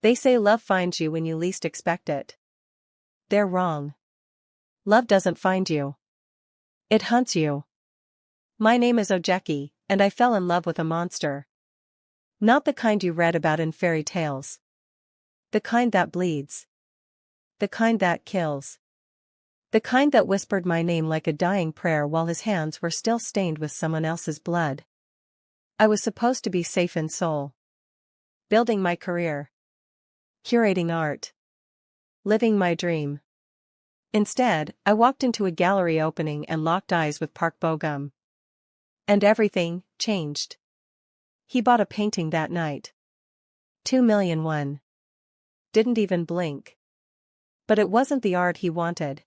They say love finds you when you least expect it. They're wrong. Love doesn't find you. It hunts you. My name is Ogechi, and I fell in love with a monster. Not the kind you read about in fairy tales. The kind that bleeds. The kind that kills. The kind that whispered my name like a dying prayer while his hands were still stained with someone else's blood. I was supposed to be safe in Seoul. Building my career. Curating art. Living my dream. Instead, I walked into a gallery opening and locked eyes with Park Bo-gum. And everything changed. He bought a painting that night. 2,000,000 won. Didn't even blink. But it wasn't the art he wanted.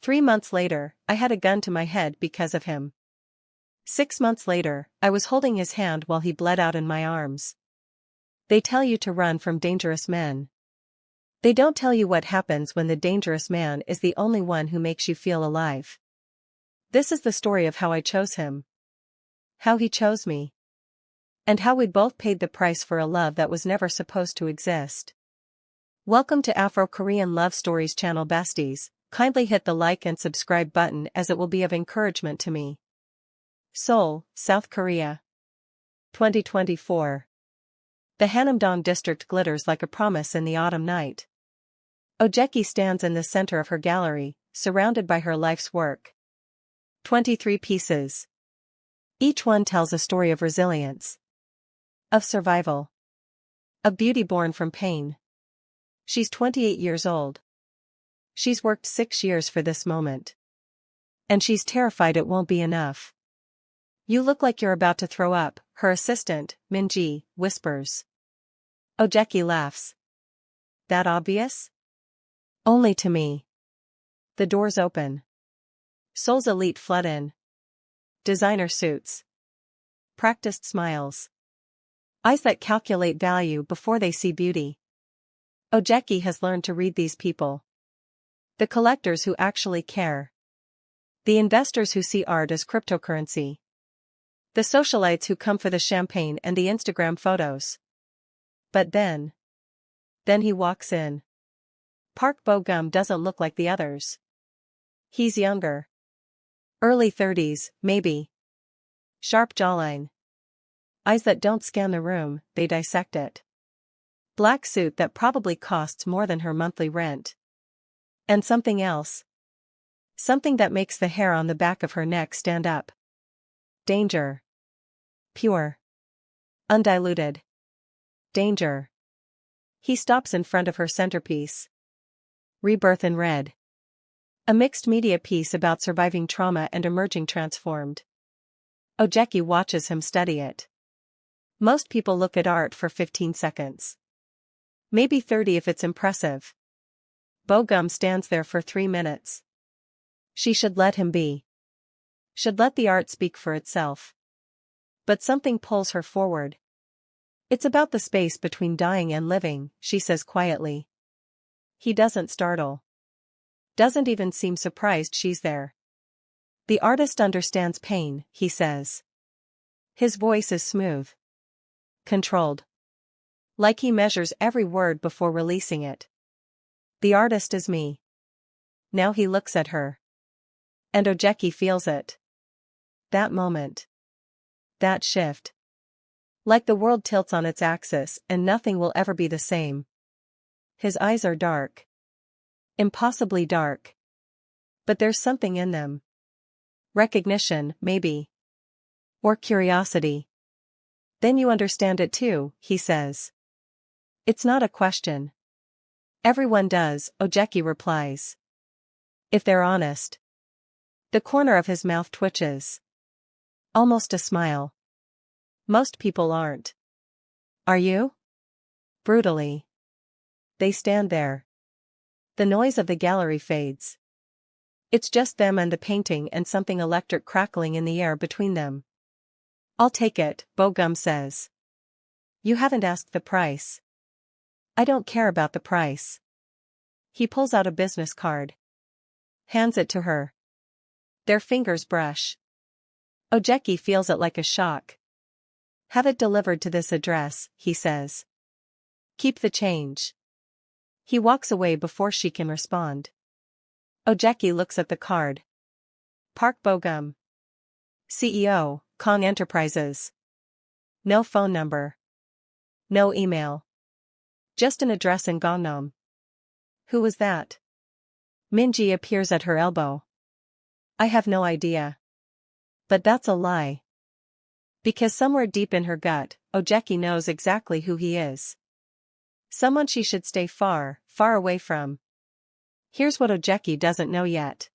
3 months later, I had a gun to my head because of him. 6 months later, I was holding his hand while he bled out in my arms. They tell you to run from dangerous men. They don't tell you what happens when the dangerous man is the only one who makes you feel alive. This is the story of how I chose him. How he chose me. And how we both paid the price for a love that was never supposed to exist. Welcome to Afrokorean Love Stories channel besties. Kindly hit the like and subscribe button as it will be of encouragement to me. Seoul, South Korea. 2024. The Hanamdong district glitters like a promise in the autumn night. Ogechi stands in the center of her gallery, surrounded by her life's work. 23 pieces. Each one tells a story of resilience. Of survival. Of beauty born from pain. She's 28 years old. She's worked 6 years for this moment. And she's terrified it won't be enough. You look like you're about to throw up, her assistant, Minji, whispers. Ogechi laughs. That obvious? Only to me. The doors open. Seoul's elite flood in. Designer suits. Practiced smiles. Eyes that calculate value before they see beauty. Ogechi has learned to read these people. The collectors who actually care. The investors who see art as cryptocurrency. The socialites who come for the champagne and the Instagram photos. But then he walks in. Park Bo-gum doesn't look like the others. He's younger. Early 30s, maybe. Sharp jawline. Eyes that don't scan the room, they dissect it. Black suit that probably costs more than her monthly rent. And something else. Something that makes the hair on the back of her neck stand up. Danger. Pure. Undiluted. Danger. He stops in front of her centerpiece. Rebirth in Red. A mixed media piece about surviving trauma and emerging transformed. Ogechi watches him study it. Most people look at art for 15 seconds. Maybe 30 if it's impressive. Bo-gum stands there for 3 minutes. She should let him be. Should let the art speak for itself. But something pulls her forward. It's about the space between dying and living, she says quietly. He doesn't startle. Doesn't even seem surprised she's there. The artist understands pain, he says. His voice is smooth. Controlled. Like he measures every word before releasing it. The artist is me. Now he looks at her. And Ogechi feels it. That moment. That shift. Like the world tilts on its axis and nothing will ever be the same. His eyes are dark. Impossibly dark. But there's something in them. Recognition, maybe. Or curiosity. Then you understand it too, he says. It's not a question. Everyone does, Ogechi replies. If they're honest. The corner of his mouth twitches. Almost a smile. Most people aren't. Are you? Brutally. They stand there. The noise of the gallery fades. It's just them and the painting and something electric crackling in the air between them. I'll take it, Bo-gum says. You haven't asked the price. I don't care about the price. He pulls out a business card. Hands it to her. Their fingers brush. Ogechi feels it like a shock. Have it delivered to this address, he says. Keep the change. He walks away before she can respond. Ogechi looks at the card. Park Bo-gum. CEO, Kong Enterprises. No phone number. No email. Just an address in Gangnam. Who was that? Minji appears at her elbow. I have no idea. But that's a lie. Because somewhere deep in her gut, Ogechi knows exactly who he is. Someone she should stay far, far away from. Here's what Ogechi doesn't know yet.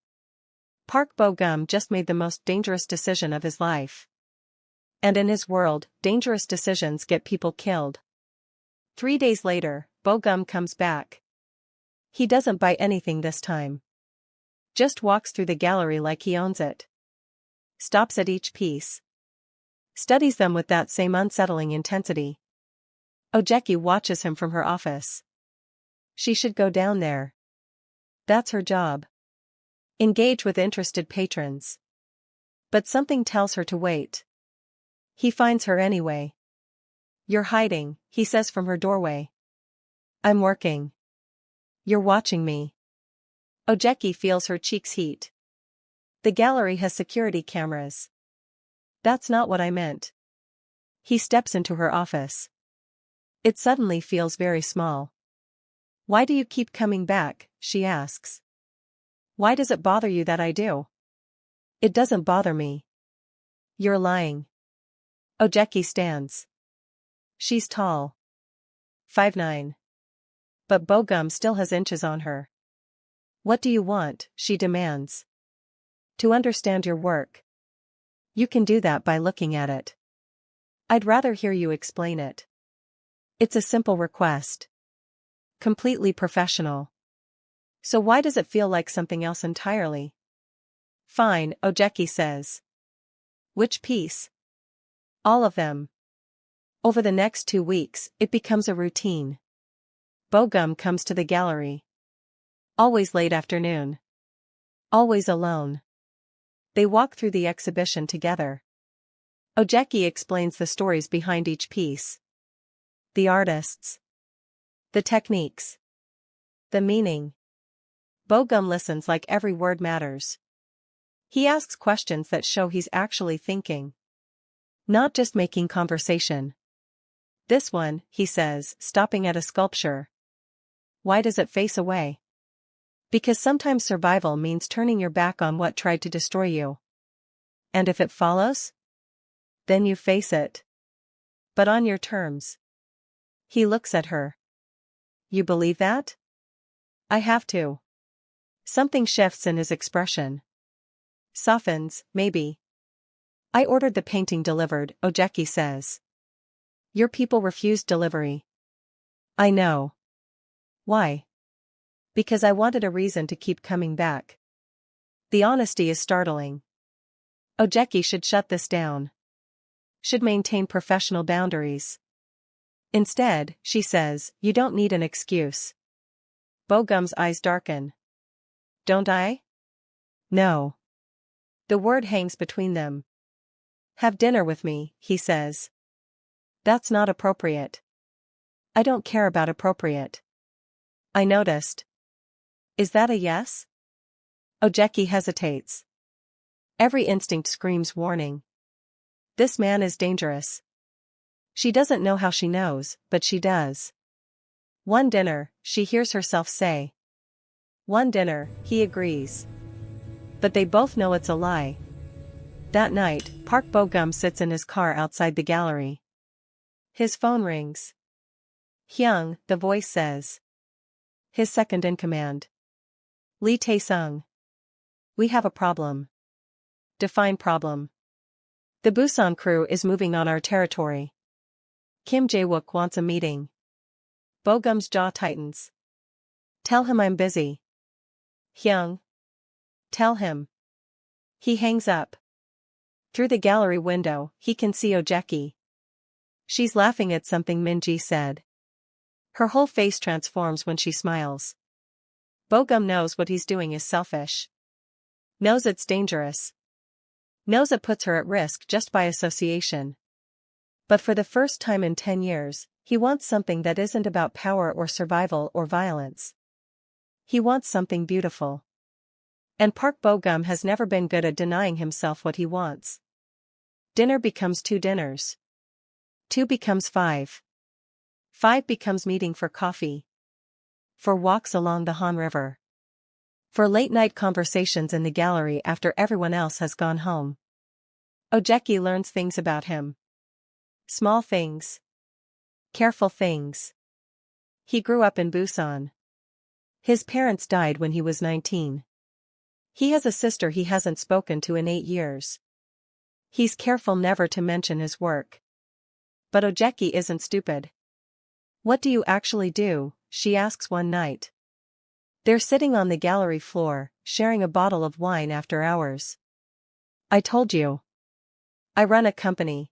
Park Bo-gum just made the most dangerous decision of his life. And in his world, dangerous decisions get people killed. 3 days later, Bo-gum comes back. He doesn't buy anything this time. Just walks through the gallery like he owns it. Stops at each piece. Studies them with that same unsettling intensity. Ogechi watches him from her office. She should go down there. That's her job. Engage with interested patrons. But something tells her to wait. He finds her anyway. You're hiding, he says from her doorway. I'm working. You're watching me. Ogechi feels her cheeks heat. The gallery has security cameras. That's not what I meant. He steps into her office. It suddenly feels very small. Why do you keep coming back, she asks. Why does it bother you that I do? It doesn't bother me. You're lying. Ogechi stands. She's tall. 5'9". But Bo-gum still has inches on her. What do you want, she demands. To understand your work. You can do that by looking at it. I'd rather hear you explain it. It's a simple request. Completely professional. So why does it feel like something else entirely? Fine, Ogechi says. Which piece? All of them. Over the next 2 weeks, it becomes a routine. Bo-gum comes to the gallery. Always late afternoon. Always alone. They walk through the exhibition together. Ogechi explains the stories behind each piece. The artists. The techniques. The meaning. Bo-gum listens like every word matters. He asks questions that show he's actually thinking. Not just making conversation. This one, he says, stopping at a sculpture. Why does it face away? Because sometimes survival means turning your back on what tried to destroy you. And if it follows? Then you face it. But on your terms. He looks at her. You believe that? I have to. Something shifts in his expression. Softens, maybe. I ordered the painting delivered, Ogechi says. Your people refused delivery. I know. Why? Because I wanted a reason to keep coming back. The honesty is startling. Ogechi should shut this down. Should maintain professional boundaries. Instead, she says, you don't need an excuse. Bo-gum's eyes darken. Don't I? No. The word hangs between them. Have dinner with me, he says. That's not appropriate. I don't care about appropriate. I noticed. Is that a yes? Ogechi hesitates. Every instinct screams warning. This man is dangerous. She doesn't know how she knows, but she does. One dinner, she hears herself say. One dinner, he agrees. But they both know it's a lie. That night, Park Bo-gum sits in his car outside the gallery. His phone rings. Hyung, the voice says. His second in command. Lee Tae-sung. We have a problem. Define problem. The Busan crew is moving on our territory. Kim Jae-wook wants a meeting. Bo-gum's jaw tightens. Tell him I'm busy. Hyung. Tell him. He hangs up. Through the gallery window, he can see Ogechi. She's laughing at something Minji said. Her whole face transforms when she smiles. Bo-gum knows what he's doing is selfish. Knows it's dangerous. Knows it puts her at risk just by association. But for the first time in 10 years, He wants something that isn't about power or survival or violence. He wants something beautiful. And Park Bo-gum has never been good at denying himself what he wants. Dinner becomes 2 dinners. 2 becomes 5. 5 becomes meeting for coffee. For walks along the Han River. For late-night conversations in the gallery after everyone else has gone home. Ogechi learns things about him. Small things. Careful things. He grew up in Busan. His parents died when he was 19. He has a sister he hasn't spoken to in 8 years. He's careful never to mention his work. But Ogechi isn't stupid. "What do you actually do?" she asks one night. They're sitting on the gallery floor, sharing a bottle of wine after hours. "I told you. I run a company."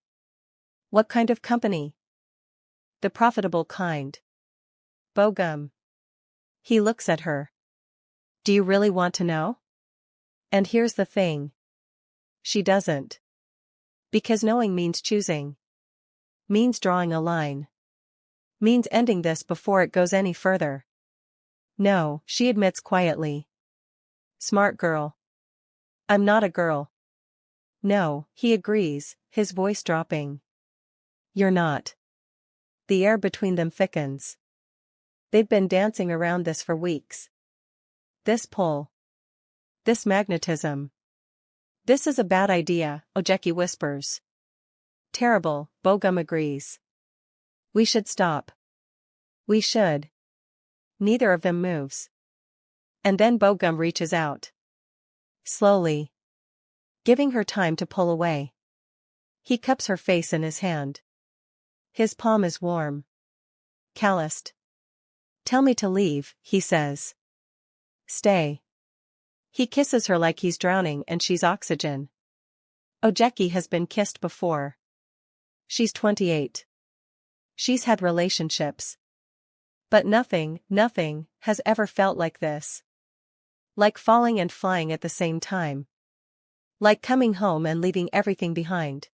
"What kind of company?" "The profitable kind." Bo-gum. He looks at her. "Do you really want to know?" And here's the thing. She doesn't. Because knowing means choosing. Means drawing a line. Means ending this before it goes any further. "No," she admits quietly. "Smart girl." "I'm not a girl." "No," he agrees, his voice dropping. "You're not." The air between them thickens. They've been dancing around this for weeks. This pull. This magnetism. "This is a bad idea," Ogechi whispers. "Terrible," Bo-gum agrees. "We should stop." "We should." Neither of them moves. And then Bo-gum reaches out. Slowly. Giving her time to pull away. He cups her face in his hand. His palm is warm. Calloused. "Tell me to leave," he says. "Stay." He kisses her like he's drowning and she's oxygen. Ogechi has been kissed before. She's 28. She's had relationships. But nothing has ever felt like this. Like falling and flying at the same time. Like coming home and leaving everything behind.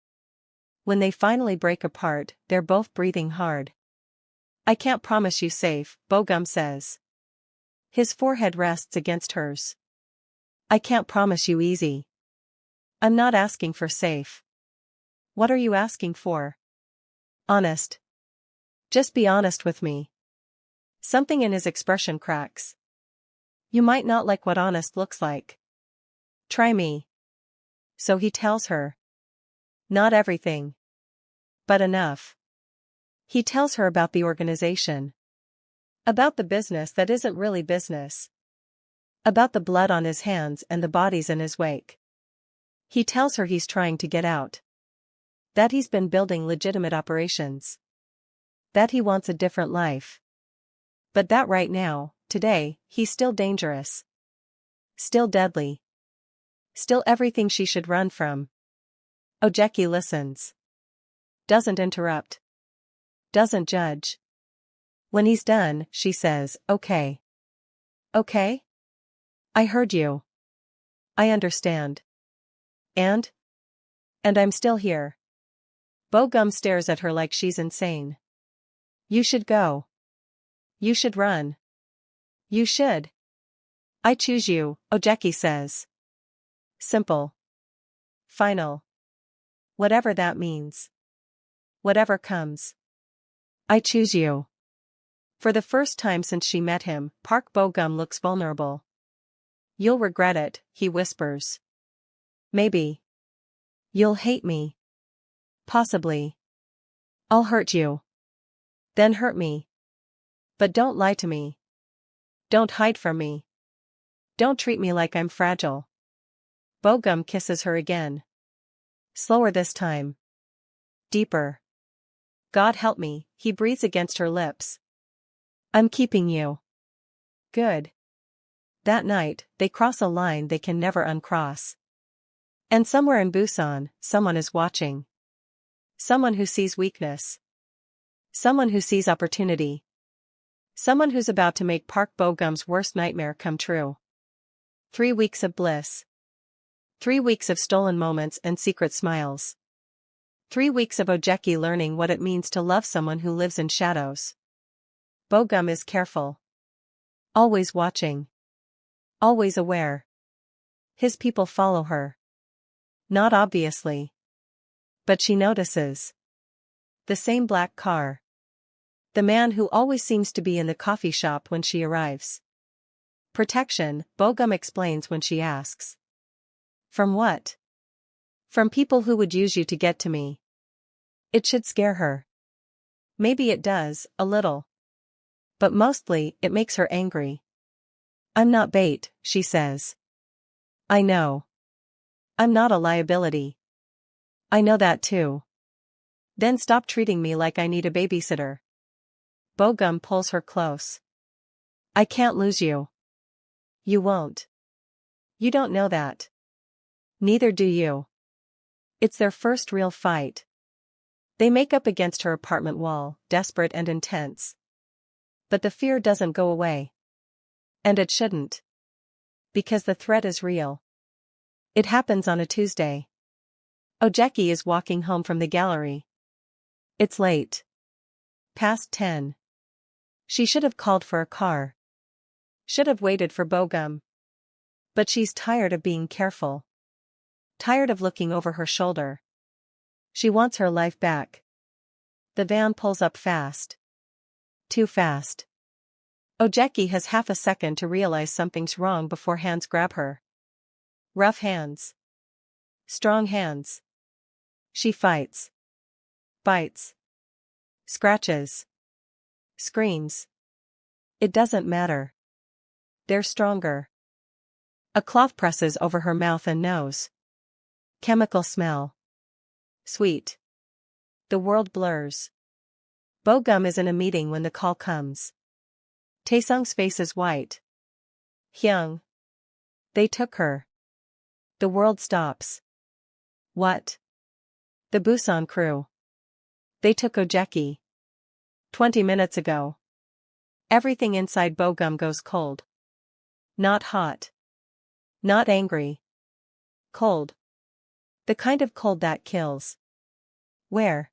When they finally break apart, they're both breathing hard. "I can't promise you safe," Bo-gum says. His forehead rests against hers. "I can't promise you easy." "I'm not asking for safe." "What are you asking for?" "Honest. Just be honest with me." Something in his expression cracks. "You might not like what honest looks like. Try me." So he tells her. Not everything. But enough. He tells her about the organization. About the business that isn't really business. About the blood on his hands and the bodies in his wake. He tells her he's trying to get out. That he's been building legitimate operations. That he wants a different life. But that right now, today, he's still dangerous. Still deadly. Still everything she should run from. Ogechi listens. Doesn't interrupt. Doesn't judge. When he's done, she says, "Okay. Okay? I heard you. I understand. And? And I'm still here." Bo-gum stares at her like she's insane. "You should go. You should run. You should." "I choose you," Ogechi says. Simple. Final. Whatever that means. Whatever comes. "I choose you." For the first time since she met him, Park Bo-gum looks vulnerable. "You'll regret it," he whispers. "Maybe. You'll hate me. Possibly. I'll hurt you. Then hurt me. But don't lie to me. Don't hide from me. Don't treat me like I'm fragile." Bo-gum kisses her again. Slower this time. Deeper. "God help me," he breathes against her lips. "I'm keeping you." Good. That night, they cross a line they can never uncross. And somewhere in Busan, someone is watching. Someone who sees weakness. Someone who sees opportunity. Someone who's about to make Park Bo-gum's worst nightmare come true. 3 weeks of bliss. 3 weeks of stolen moments and secret smiles. 3 weeks of Ogechi learning what it means to love someone who lives in shadows. Bogum is careful. Always watching. Always aware. His people follow her. Not obviously. But she notices. The same black car. The man who always seems to be in the coffee shop when she arrives. Protection, Bogum explains when she asks. From what? From people who would use you to get to me. It should scare her. Maybe it does, a little. But mostly, it makes her angry. I'm not bait, she says. I know. I'm not a liability. I know that too. Then stop treating me like I need a babysitter. Bogum pulls her close. I can't lose you. You won't. You don't know that. Neither do you. It's their first real fight. They make up against her apartment wall, desperate and intense. But the fear doesn't go away. And it shouldn't. Because the threat is real. It happens on a Tuesday. Ogechi is walking home from the gallery. It's late. Past 10. She should have called for a car. Should have waited for Bogum. But she's tired of being careful. Tired of looking over her shoulder. She wants her life back. The van pulls up fast. Too fast. Ogechi has half a second to realize something's wrong before hands grab her. Rough hands. Strong hands. She fights. Bites. Scratches. Screams. It doesn't matter. They're stronger. A cloth presses over her mouth and nose. Chemical smell. Sweet. The world blurs. Bogum is in a meeting when the call comes. Taesung's face is white. Hyung. They took her. The world stops. What? The Busan crew. They took Ogechi. 20 minutes ago. Everything inside Bogum goes cold. Not hot. Not angry. Cold. The kind of cold that kills. Where?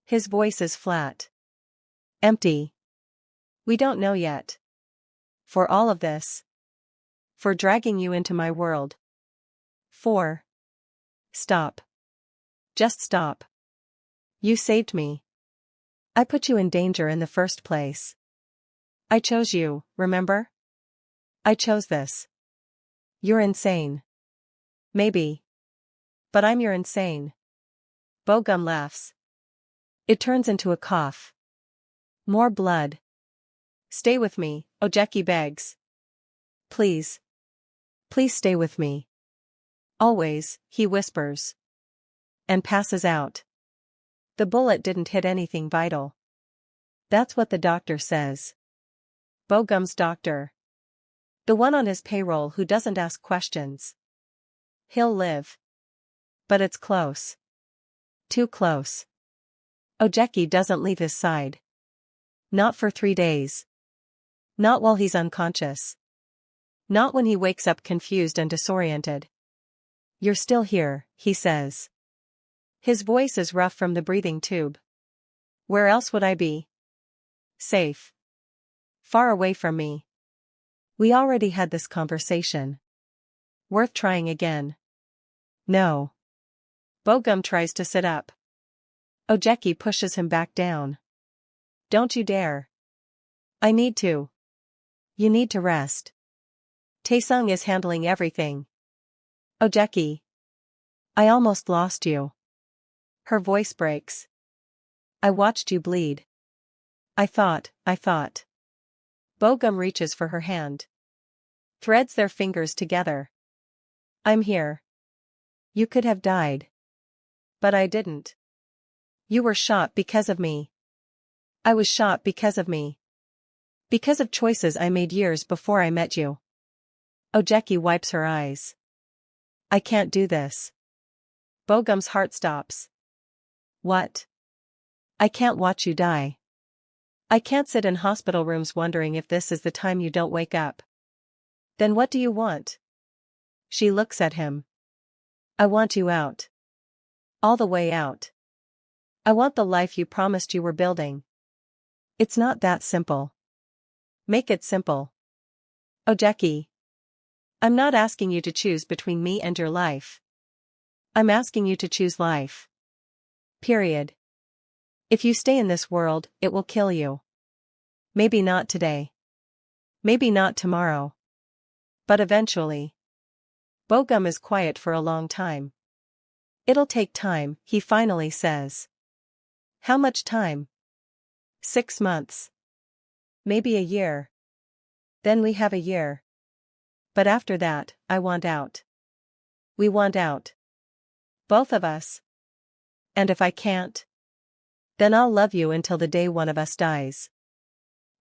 His voice is flat. Empty. We don't know yet. For all of this. For dragging you into my world. For. Stop. Just stop. You saved me. I put you in danger in the first place. I chose you, remember? I chose this. You're insane. Maybe. But I'm your insane. Bogum laughs. It turns into a cough. More blood. Stay with me, Ogechi begs. Please. Please stay with me. Always, he whispers. And passes out. The bullet didn't hit anything vital. That's what the doctor says. Bogum's doctor. The one on his payroll who doesn't ask questions. He'll live. But it's close. Too close. Ogechi doesn't leave his side. Not for 3 days. Not while he's unconscious. Not when he wakes up confused and disoriented. You're still here, he says. His voice is rough from the breathing tube. Where else would I be? Safe. Far away from me. We already had this conversation. Worth trying again. No. Bogum tries to sit up. Ogechi pushes him back down. Don't you dare. I need to. You need to rest. Taesung is handling everything. Ogechi. I almost lost you. Her voice breaks. I watched you bleed. I thought. Bogum reaches for her hand. Threads their fingers together. I'm here. You could have died. But I didn't. You were shot because of me. I was shot because of me. Because of choices I made years before I met you. Ogechi wipes her eyes. I can't do this. Bogum's heart stops. What? I can't watch you die. I can't sit in hospital rooms wondering if this is the time you don't wake up. Then what do you want? She looks at him. I want you out. All the way out. I want the life you promised you were building. It's not that simple. Make it simple. Ogechi. I'm not asking you to choose between me and your life. I'm asking you to choose life. Period. If you stay in this world, it will kill you. Maybe not today. Maybe not tomorrow. But eventually. Bogum is quiet for a long time. It'll take time, he finally says. How much time? 6 months. Maybe a year. Then we have a year. But after that, I want out. We want out. Both of us. And if I can't, then I'll love you until the day one of us dies.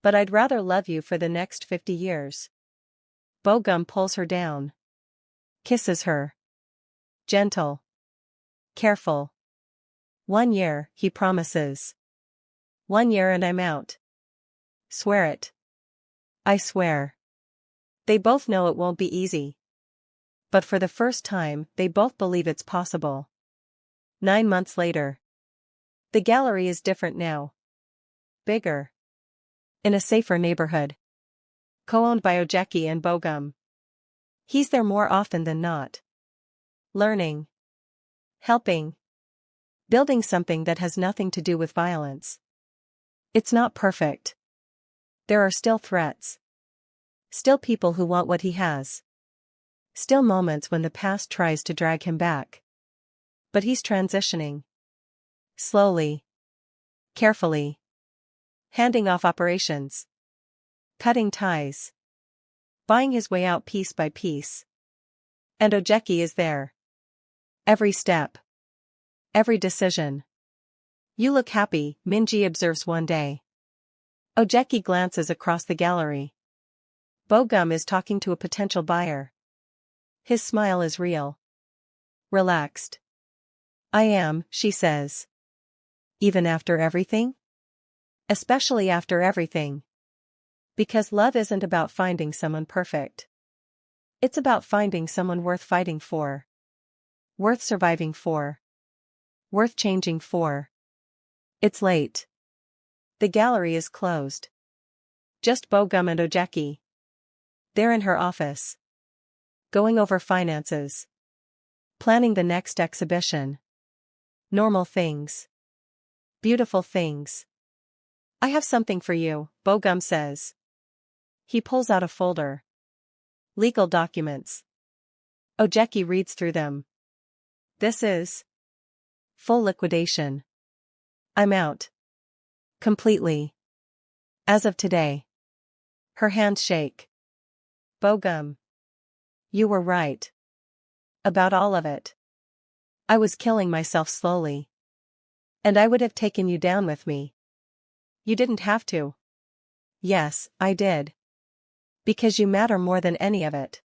But I'd rather love you for the next 50 years. Bogum pulls her down. Kisses her. Gentle. Careful. 1 year, he promises. 1 year and I'm out. Swear it. I swear. They both know it won't be easy. But for the first time, they both believe it's possible. 9 months later. The gallery is different now. Bigger. In a safer neighborhood. Co-owned by Ogechi and Bogum. He's there more often than not. Learning. Helping. Building something that has nothing to do with violence. It's not perfect. There are still threats. Still people who want what he has. Still moments when the past tries to drag him back. But he's transitioning. Slowly. Carefully. Handing off operations. Cutting ties. Buying his way out piece by piece. And Ogechi is there. Every step. Every decision. You look happy, Minji observes one day. Ogechi glances across the gallery. Bogum is talking to a potential buyer. His smile is real. Relaxed. I am, she says. Even after everything? Especially after everything. Because love isn't about finding someone perfect. It's about finding someone worth fighting for. Worth surviving for. Worth changing for. It's late. The gallery is closed. Just Bogum and Ogechi. They're in her office. Going over finances. Planning the next exhibition. Normal things. Beautiful things. I have something for you, Bogum says. He pulls out a folder. Legal documents. Ogechi reads through them. This is full liquidation. I'm out. Completely. As of today. Her hands shake. Bogum. You were right. About all of it. I was killing myself slowly. And I would have taken you down with me. You didn't have to. Yes, I did. Because you matter more than any of it.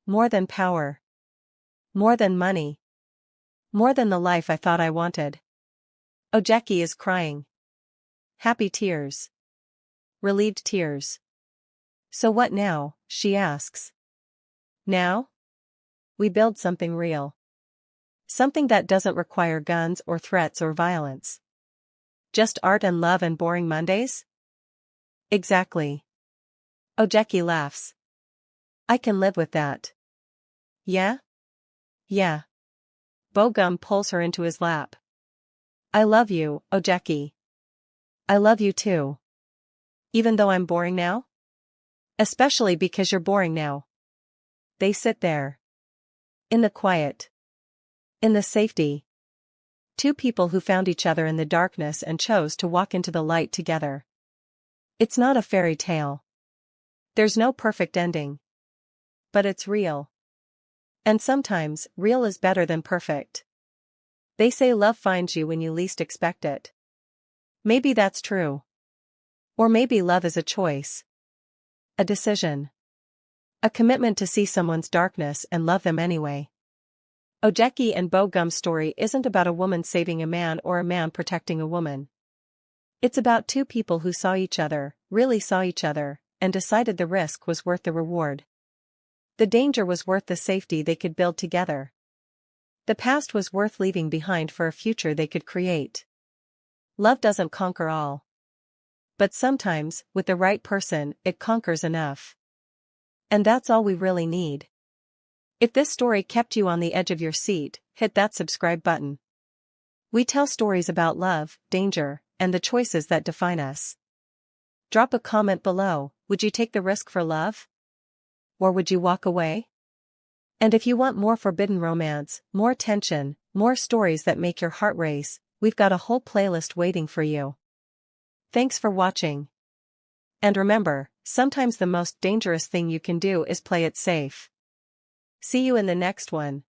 More than power. More than money. More than the life I thought I wanted. Ogechi is crying. Happy tears. Relieved tears. So what now, she asks. Now? We build something real. Something that doesn't require guns or threats or violence. Just art and love and boring Mondays? Exactly. Ogechi laughs. I can live with that. Yeah? Yeah. Bogum pulls her into his lap. I love you, Ogechi. I love you too. Even though I'm boring now? Especially because you're boring now. They sit there. In the quiet. In the safety. Two people who found each other in the darkness and chose to walk into the light together. It's not a fairy tale. There's no perfect ending. But it's real. And sometimes, real is better than perfect. They say love finds you when you least expect it. Maybe that's true. Or maybe love is a choice. A decision. A commitment to see someone's darkness and love them anyway. Ogechi and Bogum's story isn't about a woman saving a man or a man protecting a woman. It's about two people who saw each other, really saw each other, and decided the risk was worth the reward. The danger was worth the safety they could build together. The past was worth leaving behind for a future they could create. Love doesn't conquer all. But sometimes, with the right person, it conquers enough. And that's all we really need. If this story kept you on the edge of your seat, hit that subscribe button. We tell stories about love, danger, and the choices that define us. Drop a comment below. Would you take the risk for love? Or would you walk away? And if you want more forbidden romance, more tension, more stories that make your heart race, we've got a whole playlist waiting for you. Thanks for watching. And remember, sometimes the most dangerous thing you can do is play it safe. See you in the next one.